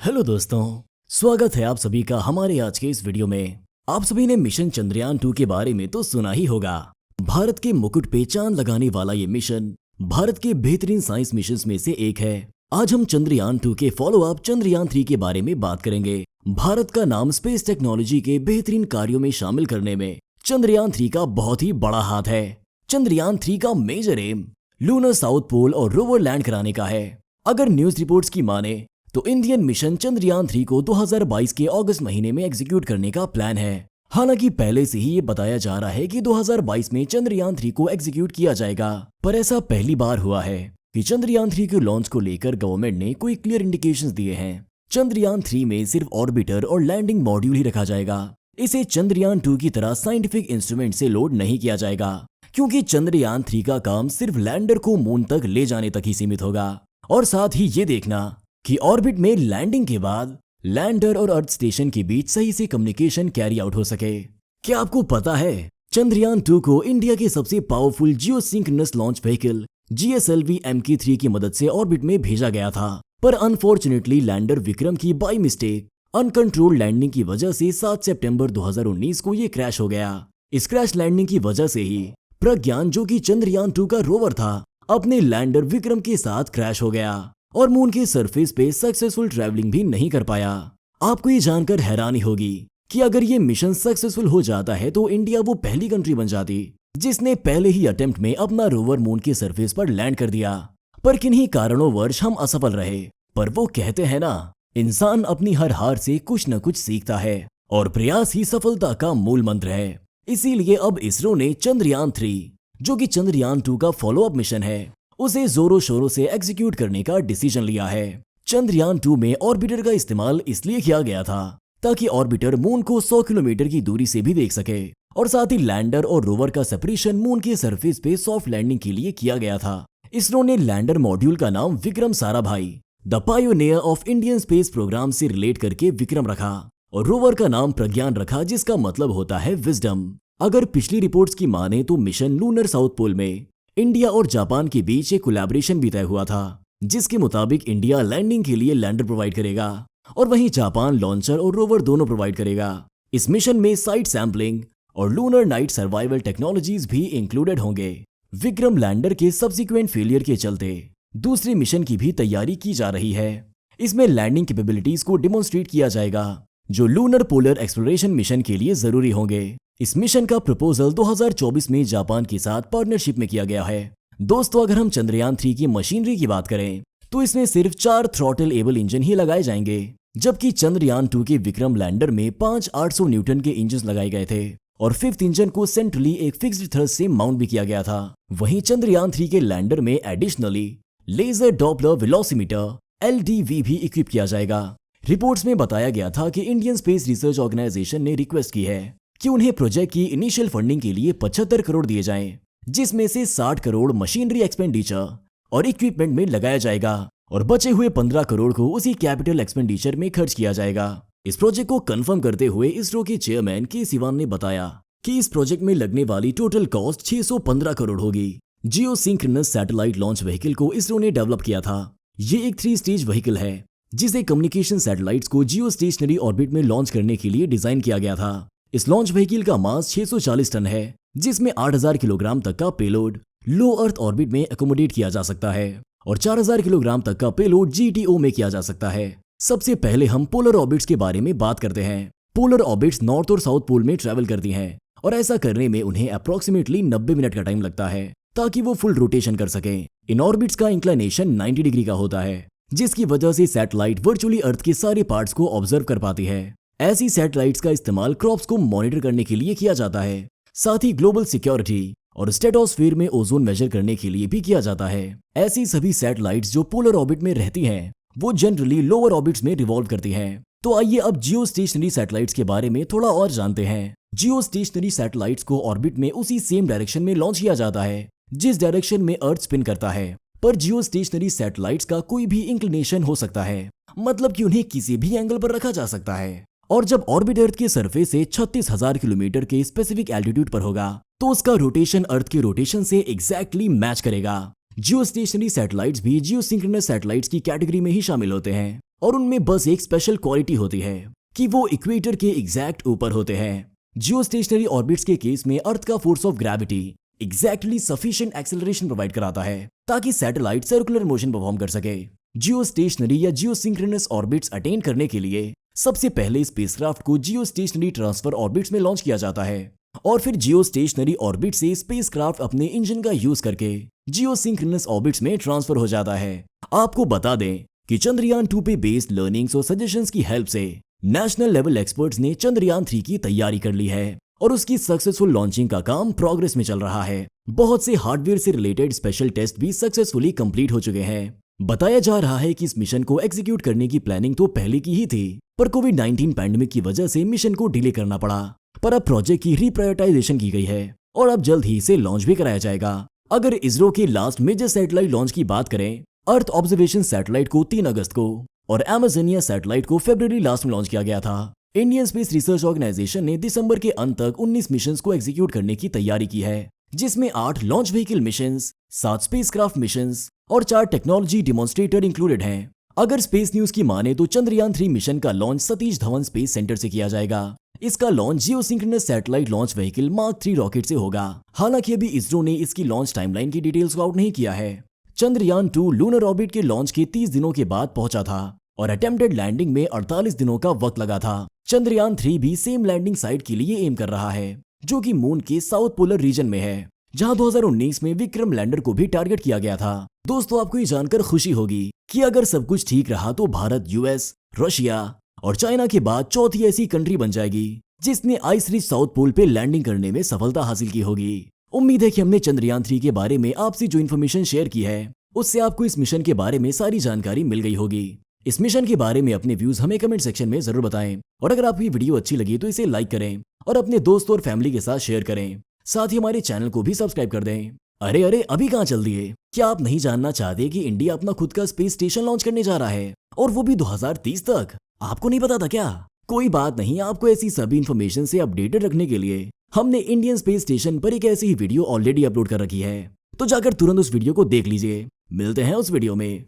Hello दोस्तों, स्वागत है आप सभी का हमारे आज के इस वीडियो में। आप सभी ने मिशन चंद्रयान 2 के बारे में तो सुना ही होगा। भारत के मुकुट पे चांद लगाने वाला ये मिशन भारत के बेहतरीन साइंस मिशंस में से एक है। आज हम चंद्रयान 2 के फॉलो अप चंद्रयान 3 के बारे में बात करेंगे। भारत का नाम स्पेस टेक्नोलॉजी के बेहतरीन कार्यों में शामिल करने में चंद्रयान 3 का बहुत ही बड़ा हाथ है। चंद्रयान 3 का major aim lunar south pole और रोवर लैंड कराने का है। अगर न्यूज रिपोर्ट्स की माने तो इंडियन मिशन चंद्रयान 3 को 2022 के अगस्त महीने में एग्जीक्यूट करने का प्लान है। हालांकि पहले से ही ये बताया जा रहा है कि 2022 में चंद्रयान 3 को एग्जीक्यूट किया जाएगा, पर ऐसा पहली बार हुआ है कि चंद्रयान 3 के लॉन्च को लेकर गवर्नमेंट ने कोई क्लियर इंडिकेशंस दिए हैं। चंद्रयान 3 में सिर्फ ऑर्बिटर और लैंडिंग मॉड्यूल ही रखा जाएगा। इसे चंद्रयान 2 की तरह साइंटिफिक इंस्ट्रूमेंट से लोड नहीं किया जाएगा, क्योंकि चंद्रयान 3 का काम सिर्फ लैंडर को मून तक ले जाने तक ही सीमित होगा। और साथ ही ये देखना कि ऑर्बिट में लैंडिंग के बाद लैंडर और अर्थ स्टेशन के बीच सही से कम्युनिकेशन कैरी आउट हो सके। क्या आपको पता है चंद्रयान 2 को इंडिया के सबसे powerful geosynchronous launch vehicle GSLV Mk3 की मदद से ऑर्बिट में भेजा गया था, पर अनफॉर्चुनेटली लैंडर विक्रम की बाई मिस्टेक अनकंट्रोल्ड लैंडिंग की वजह से 7 सितंबर 2019 को ये क्रैश हो गया। इस क्रैश लैंडिंग की वजह से ही प्रज्ञान, जो कि चंद्रयान 2 का रोवर था, अपने लैंडर विक्रम के साथ क्रैश हो गया और मून के सरफेस पे सक्सेसफुल ट्रैवलिंग भी नहीं कर पाया। आपको ये जानकर हैरानी होगी कि अगर ये मिशन सक्सेसफुल हो जाता है तो इंडिया वो पहली कंट्री बन जाती जिसने पहले ही अटेम्प्ट में अपना रोवर मून के सरफेस पर लैंड कर दिया। पर किन्हीं कारणोंवश हम असफल रहे। पर वो कहते हैं ना, इंसान अपनी हर हार से कुछ न कुछ सीखता है और प्रयास ही सफलता का मूल मंत्र है। इसीलिए अब इसरो ने चंद्रयान 3, जो कि चंद्रयान 2 का फॉलो अप मिशन है, उसे जोरों शोरों से एग्जीक्यूट करने का डिसीजन लिया है। चंद्रयान 2 में ऑर्बिटर का इस्तेमाल इसलिए किया गया था ताकि ऑर्बिटर मून को 100 किलोमीटर की दूरी से भी देख सके, और साथ ही लैंडर और रोवर का सेपरेशन मून के सरफेस पे सॉफ्ट लैंडिंग के लिए किया गया था। इसरो ने लैंडर मॉड्यूल का नाम Vikram Sarabhai, the pioneer of Indian space program से रिलेट करके विक्रम रखा, और रोवर का नाम प्रज्ञान रखा, जिसका मतलब होता है विजडम। अगर पिछली रिपोर्ट्स की माने तो मिशन लूनर साउथ पोल में इंडिया और जापान के बीच एक कोलैबोरेशन भी तय हुआ था, जिसके मुताबिक इंडिया लैंडिंग के लिए लैंडर प्रोवाइड करेगा और वहीं जापान लॉन्चर और रोवर दोनों प्रोवाइड करेगा। इस मिशन में साइट सैंपलिंग और लूनर नाइट सर्वाइवल टेक्नोलॉजीज भी इंक्लूडेड होंगे। विक्रम लैंडर के सब्सिक्वेंट फेलियर के चलते दूसरे मिशन की भी तैयारी की जा रही है। इसमें लैंडिंग कैपेबिलिटीज को डिमोन्स्ट्रेट किया जाएगा, जो लूनर पोलर एक्सप्लोरेशन मिशन के लिए जरूरी होंगे। इस मिशन का प्रपोजल 2024 में जापान के साथ पार्टनरशिप में किया गया है। दोस्तों, अगर हम चंद्रयान 3 की मशीनरी की बात करें तो इसमें सिर्फ 4 थ्रॉटल एबल इंजन ही लगाए जाएंगे, जबकि चंद्रयान 2 के विक्रम लैंडर में 5 800 न्यूटन के इंजन लगाए गए थे और 5th इंजन को सेंट्रली एक फिक्स्ड थ्रस्ट से माउंट भी किया गया था। वहीं चंद्रयान 3 के लैंडर में एडिशनली लेजर डॉपलर वेलोसिमीटर LDV भी इक्विप किया जाएगा। रिपोर्ट्स में बताया गया था कि इंडियन स्पेस रिसर्च ऑर्गेनाइजेशन ने रिक्वेस्ट की है कि उन्हें प्रोजेक्ट की इनिशियल फंडिंग के लिए 75 करोड़ दिए जाएं, जिसमें से 60 करोड़ मशीनरी एक्सपेंडिचर और इक्विपमेंट में लगाया जाएगा और बचे हुए 15 करोड़ को उसी कैपिटल एक्सपेंडिचर में खर्च किया जाएगा। इस प्रोजेक्ट को कंफर्म करते हुए इसरो के चेयरमैन के सिवान ने बताया कि इस प्रोजेक्ट में लगने वाली टोटल कॉस्ट 615 करोड़ होगी। जियो सिंक्रोनस सैटेलाइट लॉन्च व्हीकल को इसरो ने डेवलप किया था। ये एक 3 स्टेज व्हीकल है, जिसे कम्युनिकेशन सैटेलाइट्स को जियो स्टेशनरी ऑर्बिट में लॉन्च करने के लिए डिजाइन किया गया था। इस लॉन्च व्हीकल का मास 640 टन है, जिसमें 8000 किलोग्राम तक का पेलोड लो अर्थ ऑर्बिट में एकोमोडेट किया जा सकता है और 4000 किलोग्राम तक का पेलोड GTO में किया जा सकता है। सबसे पहले हम पोलर ऑर्बिट्स के बारे में बात करते हैं। पोलर ऑर्बिट्स नॉर्थ और साउथ पोल में ट्रेवल करती हैं और ऐसा करने में उन्हें अप्रोक्सीमेटली 90 मिनट का टाइम लगता है ताकि वो फुल रोटेशन कर सकें। इन ऑर्बिट्स का इंक्लिनेशन 90 डिग्री का होता है, जिसकी वजह से सैटेलाइट वर्चुअली अर्थ के सारे पार्ट्स को ऑब्जर्व कर पाती है। ऐसी सैटेलाइट्स का इस्तेमाल क्रॉप्स को मॉनिटर करने के लिए किया जाता है, साथ ही ग्लोबल सिक्योरिटी और स्ट्रेटोस्फीयर में ओजोन मेजर करने के लिए भी किया जाता है। ऐसी सभी सैटेलाइट्स जो पोलर ऑर्बिट में रहती हैं, वो जनरली लोअर ऑर्बिट्स में रिवॉल्व करती हैं। तो आइए अब जियो स्टेशनरी सैटेलाइट्स के बारे में थोड़ा और जानते हैं। जियो स्टेशनरी सैटेलाइट्स को ऑर्बिट में उसी सेम डायरेक्शन में लॉन्च किया जाता है जिस डायरेक्शन में अर्थ स्पिन करता है, पर जियो स्टेशनरी सैटेलाइट्स का कोई भी इंक्लिनेशन हो सकता है, मतलब कि उन्हें किसी भी एंगल पर रखा जा सकता है। और जब ऑर्बिट अर्थ के सरफेस से 36,000 किलोमीटर के स्पेसिफिक एल्टीट्यूड पर होगा तो उसका रोटेशन अर्थ के रोटेशन से एग्जैक्टली मैच करेगा। जियो स्टेशनरी सैटेलाइट्स भी जियो सिंक्रोनस सैटेलाइट्स की कैटेगरी में ही शामिल होते हैं और उनमें बस एक स्पेशल क्वालिटी होती है कि वो इक्वेटर के एग्जैक्ट ऊपर होते हैं। जियोस्टेशनरी ऑर्बिट्स के केस में अर्थ का force of gravity exactly sufficient acceleration provide कराता है ताकि सैटेलाइट सर्कुलर मोशन परफॉर्म कर सके। जियोस्टेशनरी या जियोसिंक्रोनस ऑर्बिट्स अटेन करने के लिए सबसे पहले स्पेसक्राफ्ट को जियोस्टेशनरी ट्रांसफर ऑर्बिट्स में लॉन्च किया जाता है और फिर जियोस्टेशनरी ऑर्बिट से स्पेसक्राफ्ट अपने इंजन का यूज करके जियोसिंक्रोनस ऑर्बिट्स में ट्रांसफर हो जाता है। आपको बता दें कि चंद्रयान 2 पे बेस्ड लर्निंग्स और सजेशंस की हेल्प से नेशनल लेवल एक्सपर्ट्स ने चंद्रयान 3 की तैयारी कर ली है और उसकी सक्सेसफुल लॉन्चिंग का काम प्रोग्रेस में चल रहा है। बहुत से हार्डवेयर से रिलेटेड स्पेशल टेस्ट भी सक्सेसफुली कंप्लीट हो चुके हैं। बताया जा रहा है कि इस मिशन को एग्जीक्यूट करने की प्लानिंग तो पहले की ही थी, पर कोविड-19 पैंडेमिक की वजह से मिशन को डिले करना पड़ा। पर अब प्रोजेक्ट की रिप्रायोरिटाइजेशन की गई है और अब जल्द ही इसे लॉन्च भी कराया जाएगा। अगर इसरो के लास्ट मेजर सैटेलाइट लॉन्च की बात करें, अर्थ ऑब्जर्वेशन सैटेलाइट को 3 अगस्त को और अमेजोनिया सैटेलाइट को फरवरी लास्ट में लॉन्च किया गया था। इंडियन स्पेस रिसर्च ऑर्गेनाइजेशन ने दिसंबर के अंत तक 19 मिशंस को एग्जीक्यूट करने की तैयारी की है, जिसमें 8 launch vehicle missions, 7 spacecraft missions और 4 टेक्नोलॉजी डिमॉन्स्ट्रेटर इंक्लूडेड हैं। अगर स्पेस न्यूज की माने तो चंद्रयान 3 मिशन का launch Satish Dhawan space centre से किया जाएगा। इसका launch geosynchronous satellite launch vehicle mark 3 rocket से होगा। हालांकि अभी इसरो ने इसकी लॉन्च टाइमलाइन की डिटेल्स को आउट नहीं किया है। चंद्रयान 2 लूनर ऑर्बिट के लॉन्च के 30 दिनों के बाद पहुंचा था और अटेम्प्टेड लैंडिंग में 48 दिनों का वक्त लगा था। चंद्रयान 3 भी सेम लैंडिंग साइट के लिए एम कर रहा है, जो कि मून के साउथ पोलर रीजन में है, जहां 2019 में विक्रम लैंडर को भी टारगेट किया गया था। दोस्तों, आपको ये जानकर खुशी होगी कि अगर सब कुछ ठीक रहा तो भारत, यूएस, रशिया और चाइना के बाद चौथी ऐसी कंट्री बन जाएगी जिसने आइस रिच साउथ पोल पे लैंडिंग करने में सफलता हासिल की होगी। उम्मीद है कि हमने चंद्रयान 3 के बारे में आपसे जो इन्फॉर्मेशन शेयर की है उससे आपको इस मिशन के बारे में सारी जानकारी मिल गई होगी। इस मिशन के बारे में अपने व्यूज हमें कमेंट सेक्शन में जरूर बताएं और अगर आपको ये वीडियो अच्छी लगी तो इसे लाइक करें और अपने दोस्तों और फैमिली के साथ शेयर करें। साथ ही हमारे चैनल को भी सब्सक्राइब कर दें। अरे अभी कहाँ चल दिए? क्या आप नहीं जानना चाहते कि इंडिया अपना खुद का स्पेस स्टेशन लॉन्च करने जा रहा है और वो भी 2030 तक? आपको नहीं पता था क्या? कोई बात नहीं, आपको ऐसी सभी इन्फॉर्मेशन से अपडेटेड रखने के लिए हमने इंडियन स्पेस स्टेशन पर एक ऐसी ही वीडियो ऑलरेडी अपलोड कर रखी है, तो जाकर तुरंत उस वीडियो को देख लीजिए। मिलते हैं उस वीडियो में।